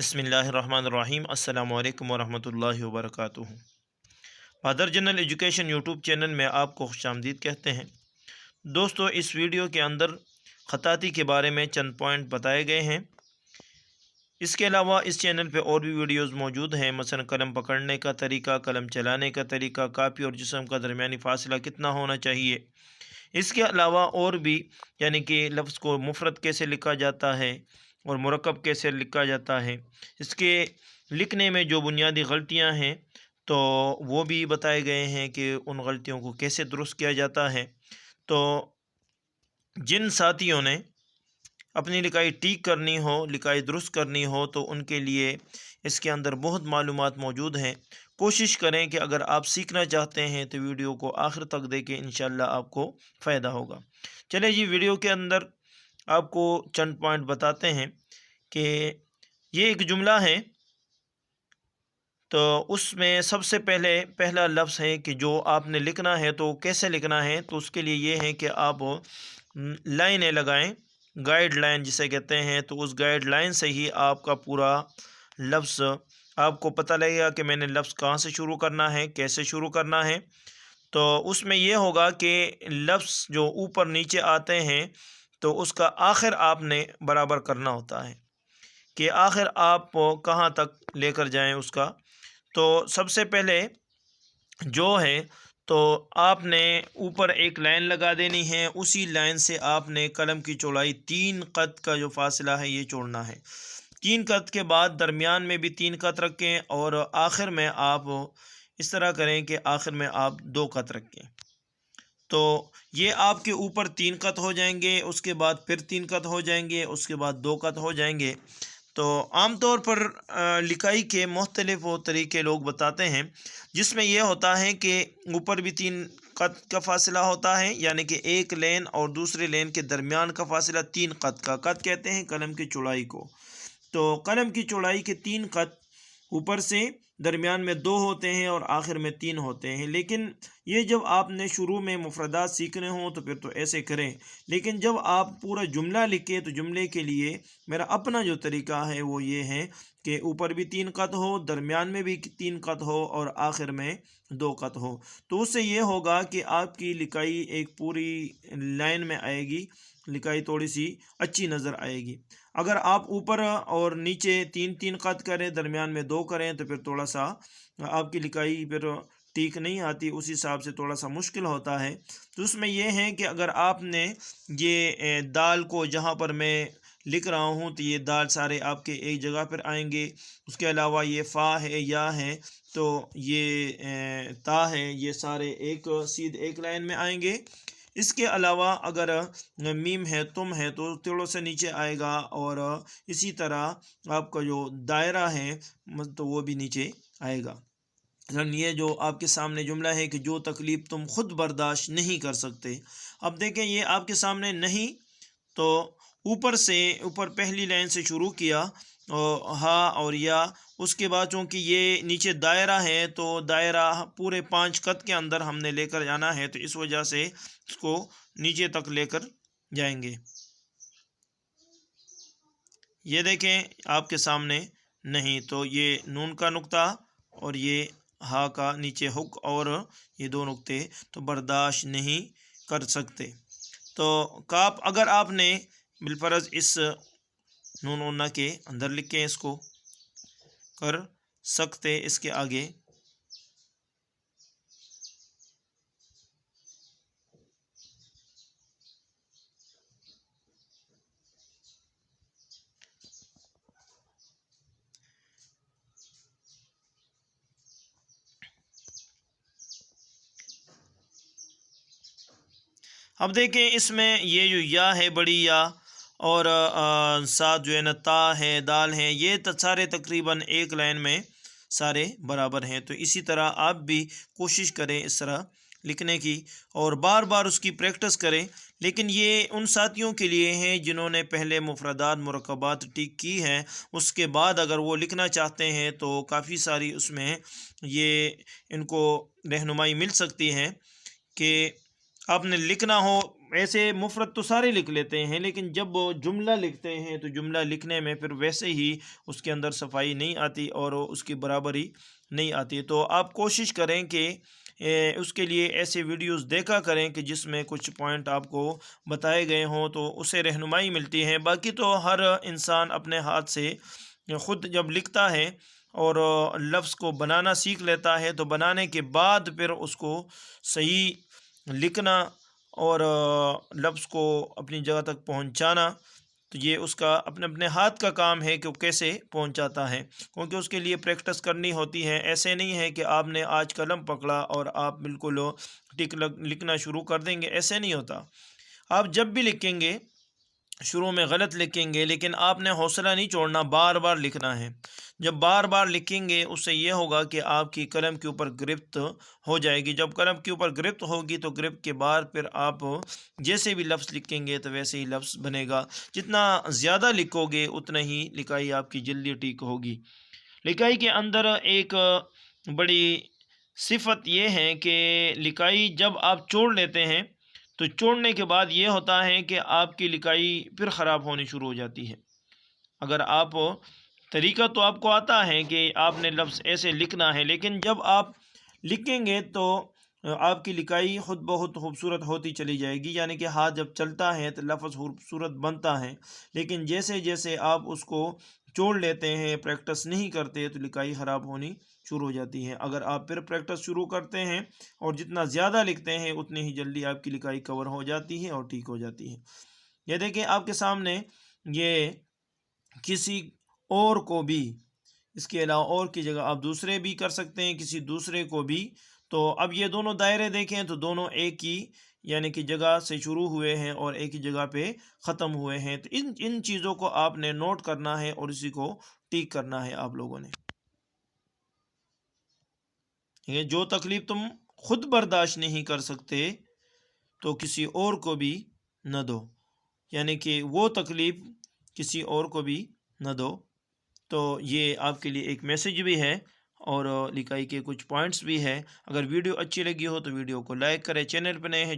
बिस्मिल्लाहिर्रहमानिर्रहीम। अस्सलामु अलैकुम वरहमतुल्लाहि वबरकातुहू। Father general education YouTube channel में आपको खुशामदीद कहते हैं। दोस्तों, इस वीडियो के अंदर ख़ताती के बारे में चंद पॉइंट बताए गए हैं। इसके अलावा इस चैनल पे और भी वीडियोस मौजूद हैं, मसलन कलम पकड़ने का तरीका, कलम चलाने का तरीका, कापी और जिस्म का दरमियानी फ़ासला कितना होना चाहिए। इसके अलावा और भी यानी कि लफ्ज़ को मुफ़रद कैसे लिखा जाता है और मुरक्कब कैसे लिखा जाता है, इसके लिखने में जो बुनियादी गलतियां हैं तो वो भी बताए गए हैं कि उन गलतियों को कैसे दुरुस्त किया जाता है। तो जिन साथियों ने अपनी लिखाई ठीक करनी हो, लिखाई दुरुस्त करनी हो, तो उनके लिए इसके अंदर बहुत मालूमात मौजूद हैं। कोशिश करें कि अगर आप सीखना चाहते हैं तो वीडियो को आखिर तक देखें, इंशाल्लाह आपको फ़ायदा होगा। चलिए जी, वीडियो के अंदर आपको चंद पॉइंट बताते हैं कि ये एक जुमला है, तो उसमें सबसे पहला लफ्ज़ है कि जो आपने लिखना है तो कैसे लिखना है। तो उसके लिए ये है कि आप लाइनें लगाएं, गाइड लाइन जिसे कहते हैं। तो उस गाइड लाइन से ही आपका पूरा लफ्ज़ आपको पता लगेगा कि मैंने लफ्ज़ कहाँ से शुरू करना है, कैसे शुरू करना है। तो उसमें यह होगा कि लफ्ज़ जो ऊपर नीचे आते हैं तो उसका आखिर आपने बराबर करना होता है कि आखिर आप कहाँ तक लेकर जाएं उसका। तो सबसे पहले जो है तो आपने ऊपर एक लाइन लगा देनी है, उसी लाइन से आपने कलम की चौड़ाई 3 कद का जो फासला है ये छोड़ना है। 3 कद के बाद दरमियान में भी 3 कद रखें और आखिर में आप इस तरह करें कि आखिर में आप 2 कद रखें। तो ये आपके ऊपर 3 कत हो जाएंगे, उसके बाद फिर 3 कत हो जाएंगे, उसके बाद 2 कत हो जाएंगे। तो आम तौर पर लिखाई के मुख्तलिफ तरीके लोग बताते हैं, जिसमें यह होता है कि ऊपर भी 3 कत का फासला होता है, यानी कि एक लेन और दूसरे लेन के दरमियान का फासला 3 कत का। कत कहते हैं कलम की चौड़ाई को। तो कलम की चौड़ाई के 3 कत ऊपर से, दरमियान में 2 होते हैं और आखिर में 3 होते हैं। लेकिन ये जब आपने शुरू में मुफरदात सीखने हों तो फिर तो ऐसे करें, लेकिन जब आप पूरा जुमला लिखें तो जुमले के लिए मेरा अपना जो तरीका है वो ये है कि ऊपर भी 3 कत हो, दरमियान में भी 3 कत हो और आखिर में 2 कत हो। तो उससे ये होगा कि आपकी लिखाई एक पूरी लाइन में आएगी, लिखाई थोड़ी सी अच्छी नज़र आएगी। अगर आप ऊपर और नीचे 3-3 कत करें, दरमियान में 2 करें, तो फिर थोड़ा सा आपकी लिखाई फिर ठीक नहीं आती, उस हिसाब से थोड़ा सा मुश्किल होता है। तो उसमें यह है कि अगर आपने ये दाल को जहाँ पर मैं लिख रहा हूँ तो ये दाल सारे आपके एक जगह पर आएंगे। उसके अलावा ये फ़ा है, या है, तो ये ता है, ये सारे एक सीधे एक लाइन में आएंगे। इसके अलावा अगर मीम है, तुम है, तो थोड़ा सा नीचे आएगा और इसी तरह आपका जो दायरा है तो वो भी नीचे आएगा। ये जो आपके सामने जुमला है कि जो तकलीफ़ तुम खुद बर्दाश्त नहीं कर सकते। अब देखें ये आपके सामने नहीं, तो ऊपर पहली लाइन से शुरू किया हा और या, उसके बाद चूँकि ये नीचे दायरा है तो दायरा पूरे 5 कत के अंदर हमने लेकर जाना है, तो इस वजह से इसको नीचे तक लेकर जाएंगे। ये देखें आपके सामने नहीं, तो ये नून का नुक्ता और ये हा का नीचे हुक और ये 2 नुक्ते तो बर्दाश्त नहीं कर सकते। तो काप अगर आपने बिलफरज इस नून ओना के अंदर लिख के इसको कर सकते, इसके आगे अब देखें इसमें ये जो या है बड़ी या और साथ जो है ना ता है, दाल है, ये सारे तकरीबन एक लाइन में सारे बराबर हैं। तो इसी तरह आप भी कोशिश करें इस तरह लिखने की और बार बार उसकी प्रैक्टिस करें। लेकिन ये उन साथियों के लिए हैं जिन्होंने पहले मुफरदात मुरक्कबात ठीक की हैं, उसके बाद अगर वो लिखना चाहते हैं तो काफ़ी सारी उसमें ये इनको रहनुमाई मिल सकती है कि आपने लिखना हो ایسے مفرد تو سارے لکھ لیتے ہیں، لیکن جب وہ جملہ لکھتے ہیں تو جملہ لکھنے میں پھر ویسے ہی اس کے اندر صفائی نہیں آتی اور اس کی برابری نہیں آتی۔ تو آپ کوشش کریں کہ اس کے لیے ایسے ویڈیوز دیکھا کریں کہ جس میں کچھ پوائنٹ آپ کو بتائے گئے ہوں تو اسے رہنمائی ملتی ہے۔ باقی تو ہر انسان اپنے ہاتھ سے خود جب لکھتا ہے اور لفظ کو بنانا سیکھ لیتا ہے تو بنانے کے بعد پھر اس کو صحیح لکھنا اور لفظ کو اپنی جگہ تک پہنچانا، تو یہ اس کا اپنے اپنے ہاتھ کا کام ہے کہ وہ کیسے پہنچاتا ہے، کیونکہ اس کے لیے پریکٹس کرنی ہوتی ہے۔ ایسے نہیں ہے کہ آپ نے آج قلم پکڑا اور آپ بالکل ٹک لکھنا شروع کر دیں گے، ایسے نہیں ہوتا۔ آپ جب بھی لکھیں گے شروع میں غلط لکھیں گے، لیکن آپ نے حوصلہ نہیں چھوڑنا، بار بار لکھنا ہے۔ جب بار بار لکھیں گے اس سے یہ ہوگا کہ آپ کی قلم کے اوپر گرفت ہو جائے گی۔ جب قلم کے اوپر گرفت ہوگی تو گرفت کے بعد پھر آپ جیسے بھی لفظ لکھیں گے تو ویسے ہی لفظ بنے گا۔ جتنا زیادہ لکھو گے اتنا ہی لکھائی آپ کی جلدی ٹھیک ہوگی۔ لکھائی کے اندر ایک بڑی صفت یہ ہے کہ لکھائی جب آپ چھوڑ لیتے ہیں تو چھوڑنے کے بعد یہ ہوتا ہے کہ آپ کی لکھائی پھر خراب ہونی شروع ہو جاتی ہے۔ اگر آپ طریقہ تو آپ کو آتا ہے کہ آپ نے لفظ ایسے لکھنا ہے، لیکن جب آپ لکھیں گے تو آپ کی لکھائی خود بہت خوبصورت ہوتی چلی جائے گی، یعنی کہ ہاتھ جب چلتا ہے تو لفظ خوبصورت بنتا ہے، لیکن جیسے جیسے آپ اس کو چھوڑ لیتے ہیں، پریکٹس نہیں کرتے تو لکھائی خراب ہونی شروع ہو جاتی ہے۔ اگر آپ پھر پریکٹس شروع کرتے ہیں اور جتنا زیادہ لکھتے ہیں اتنی ہی جلدی آپ کی لکھائی کور ہو جاتی ہے اور ٹھیک ہو جاتی ہے۔ یہ دیکھیں آپ کے سامنے، یہ کسی اور کو بھی، اس کے علاوہ اور کی جگہ آپ دوسرے بھی کر سکتے ہیں، کسی دوسرے کو بھی۔ تو اب یہ دونوں دائرے دیکھیں تو دونوں ایک ہی یعنی کہ جگہ سے شروع ہوئے ہیں اور ایک ہی جگہ پہ ختم ہوئے ہیں۔ تو ان چیزوں کو آپ نے نوٹ کرنا ہے اور اسی کو ٹھیک کرنا ہے آپ لوگوں نے۔ یہ جو تکلیف تم خود برداشت نہیں کر سکتے تو کسی اور کو بھی نہ دو، یعنی کہ وہ تکلیف کسی اور کو بھی نہ دو۔ تو یہ آپ کے لیے ایک میسیج بھی ہے اور لکھائی کے کچھ پوائنٹس بھی ہے۔ اگر ویڈیو اچھی لگی ہو تو ویڈیو کو لائک کریں، چینل پہ نئے ہیں